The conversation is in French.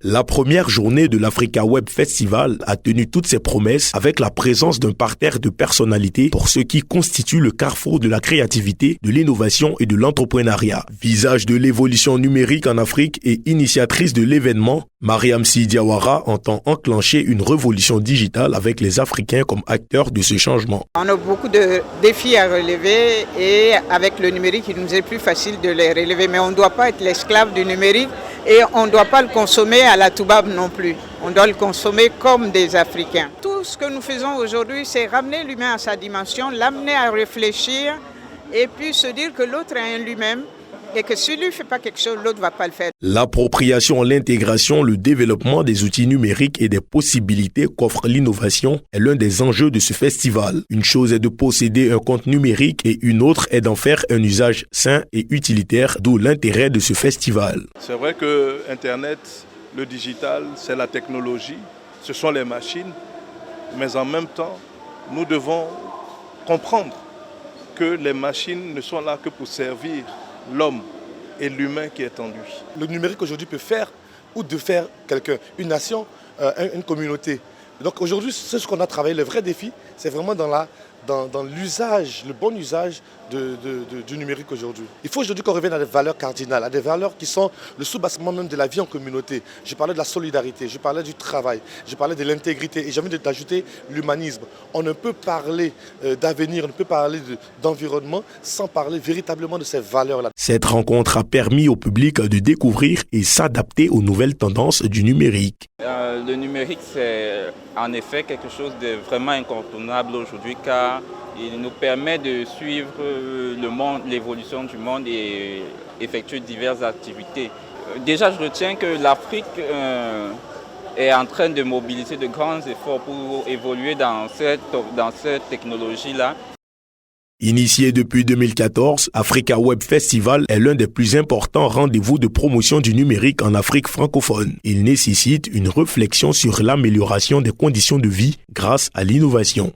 La première journée de l'Africa Web Festival a tenu toutes ses promesses avec la présence d'un parterre de personnalités pour ce qui constitue le carrefour de la créativité, de l'innovation et de l'entrepreneuriat. Visage de l'évolution numérique en Afrique et initiatrice de l'événement, Mariam Sy Diawara entend enclencher une révolution digitale avec les Africains comme acteurs de ce changement. On a beaucoup de défis à relever et avec le numérique, il nous est plus facile de les relever. Mais on ne doit pas être l'esclave du numérique et on ne doit pas le consommer à la toubab non plus. On doit le consommer comme des Africains. Tout ce que nous faisons aujourd'hui, c'est ramener l'humain à sa dimension, l'amener à réfléchir et puis se dire que l'autre est un lui-même. Et que si lui ne fait pas quelque chose, l'autre ne va pas le faire. L'appropriation, l'intégration, le développement des outils numériques et des possibilités qu'offre l'innovation est l'un des enjeux de ce festival. Une chose est de posséder un compte numérique et une autre est d'en faire un usage sain et utilitaire, d'où l'intérêt de ce festival. C'est vrai que Internet, le digital, c'est la technologie, ce sont les machines, mais en même temps, nous devons comprendre que les machines ne sont là que pour servir l'homme et l'humain qui est en lui. Le numérique aujourd'hui peut faire ou de faire quelqu'un, une nation, une communauté. Donc aujourd'hui, c'est ce qu'on a travaillé. Le vrai défi, c'est vraiment dans l'usage, le bon usage du numérique aujourd'hui. Il faut aujourd'hui qu'on revienne à des valeurs cardinales, à des valeurs qui sont le sous-bassement même de la vie en communauté. Je parlais de la solidarité, je parlais du travail, je parlais de l'intégrité et j'ai envie d'ajouter l'humanisme. On ne peut parler d'avenir, on ne peut parler d'environnement sans parler véritablement de ces valeurs-là. Cette rencontre a permis au public de découvrir et s'adapter aux nouvelles tendances du numérique. Le numérique, c'est en effet quelque chose de vraiment incontournable aujourd'hui car il nous permet de suivre le monde, l'évolution du monde et effectuer diverses activités. Déjà, je retiens que l'Afrique est en train de mobiliser de grands efforts pour évoluer dans cette technologie-là. Initié depuis 2014, Africa Web Festival est l'un des plus importants rendez-vous de promotion du numérique en Afrique francophone. Il nécessite une réflexion sur l'amélioration des conditions de vie grâce à l'innovation.